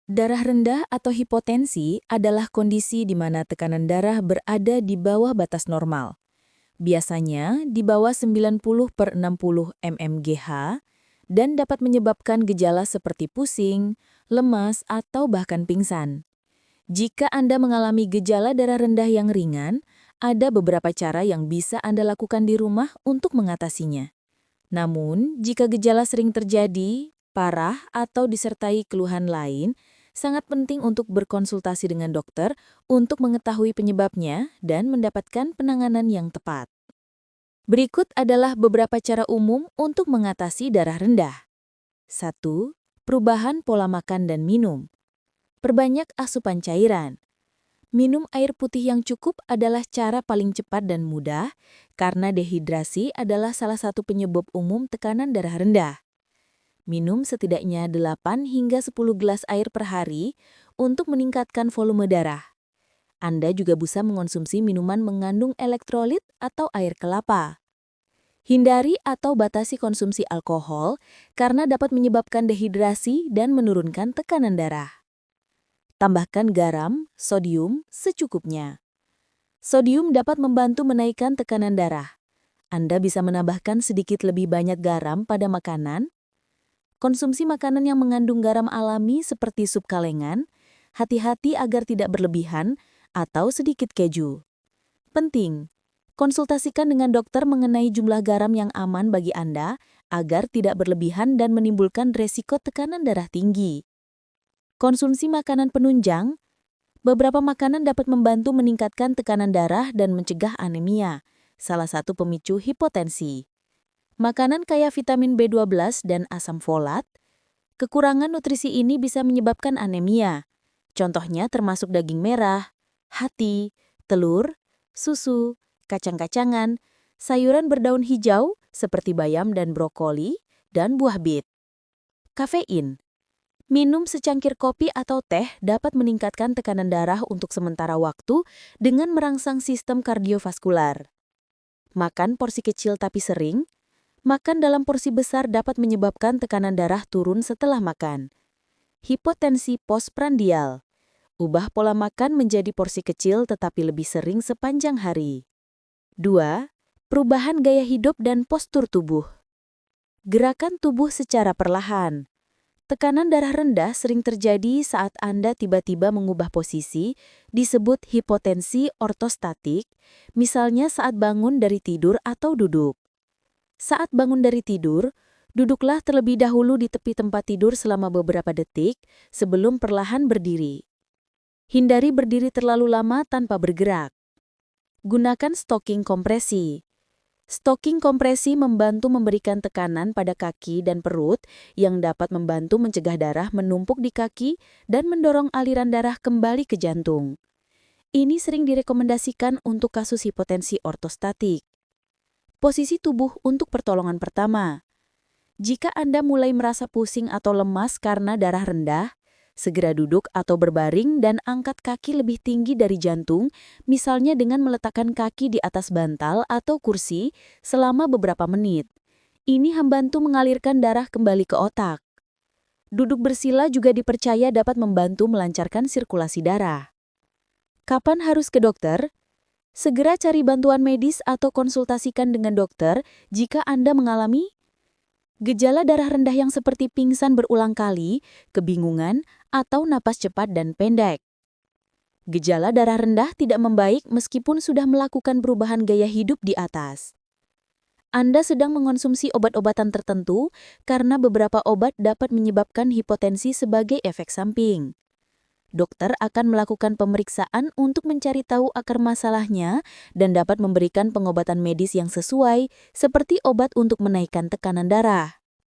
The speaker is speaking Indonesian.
Darah rendah atau hipotensi adalah kondisi di mana tekanan darah berada di bawah batas normal. Biasanya di bawah 90/60 mmGh dan dapat menyebabkan gejala seperti pusing, lemas, atau bahkan pingsan. Jika Anda mengalami gejala darah rendah yang ringan, ada beberapa cara yang bisa Anda lakukan di rumah untuk mengatasinya. Namun, jika gejala sering terjadi, parah, atau disertai keluhan lain, sangat penting untuk berkonsultasi dengan dokter untuk mengetahui penyebabnya dan mendapatkan penanganan yang tepat. Berikut adalah beberapa cara umum untuk mengatasi darah rendah. 1. Perubahan pola makan dan minum. Perbanyak asupan cairan. Minum air putih yang cukup adalah cara paling cepat dan mudah karena dehidrasi adalah salah satu penyebab umum tekanan darah rendah. Minum setidaknya 8 hingga 10 gelas air per hari untuk meningkatkan volume darah. Anda juga bisa mengonsumsi minuman mengandung elektrolit atau air kelapa. Hindari atau batasi konsumsi alkohol karena dapat menyebabkan dehidrasi dan menurunkan tekanan darah. Tambahkan garam, sodium secukupnya. Sodium dapat membantu menaikkan tekanan darah. Anda bisa menambahkan sedikit lebih banyak garam pada makanan. Konsumsi makanan yang mengandung garam alami seperti sup kalengan, hati-hati agar tidak berlebihan atau sedikit keju. Penting, konsultasikan dengan dokter mengenai jumlah garam yang aman bagi Anda agar tidak berlebihan dan menimbulkan resiko tekanan darah tinggi. Konsumsi makanan penunjang. Beberapa makanan dapat membantu meningkatkan tekanan darah dan mencegah anemia, salah satu pemicu hipotensi. Makanan kaya vitamin B12 dan asam folat. Kekurangan nutrisi ini bisa menyebabkan anemia. Contohnya termasuk daging merah, hati, telur, susu, kacang-kacangan, sayuran berdaun hijau seperti bayam dan brokoli, dan buah bit. Kafein. Minum secangkir kopi atau teh dapat meningkatkan tekanan darah untuk sementara waktu dengan merangsang sistem kardiovaskular. Makan porsi kecil tapi sering. Makan dalam porsi besar dapat menyebabkan tekanan darah turun setelah makan. Hipotensi postprandial. Ubah pola makan menjadi porsi kecil tetapi lebih sering sepanjang hari. 2. Perubahan gaya hidup dan postur tubuh. Gerakan tubuh secara perlahan. Tekanan darah rendah sering terjadi saat Anda tiba-tiba mengubah posisi, disebut hipotensi ortostatik, misalnya saat bangun dari tidur atau duduk. Saat bangun dari tidur, duduklah terlebih dahulu di tepi tempat tidur selama beberapa detik sebelum perlahan berdiri. Hindari berdiri terlalu lama tanpa bergerak. Gunakan stocking kompresi. Stocking kompresi membantu memberikan tekanan pada kaki dan perut yang dapat membantu mencegah darah menumpuk di kaki dan mendorong aliran darah kembali ke jantung. Ini sering direkomendasikan untuk kasus hipotensi ortostatik. Posisi tubuh untuk pertolongan pertama. Jika Anda mulai merasa pusing atau lemas karena darah rendah, segera duduk atau berbaring dan angkat kaki lebih tinggi dari jantung, misalnya dengan meletakkan kaki di atas bantal atau kursi selama beberapa menit. Ini membantu mengalirkan darah kembali ke otak. Duduk bersila juga dipercaya dapat membantu melancarkan sirkulasi darah. Kapan harus ke dokter? Segera cari bantuan medis atau konsultasikan dengan dokter jika Anda mengalami gejala darah rendah yang seperti pingsan berulang kali, kebingungan, atau napas cepat dan pendek. Gejala darah rendah tidak membaik meskipun sudah melakukan perubahan gaya hidup di atas. Anda sedang mengonsumsi obat-obatan tertentu karena beberapa obat dapat menyebabkan hipotensi sebagai efek samping. Dokter akan melakukan pemeriksaan untuk mencari tahu akar masalahnya dan dapat memberikan pengobatan medis yang sesuai, seperti obat untuk menaikkan tekanan darah.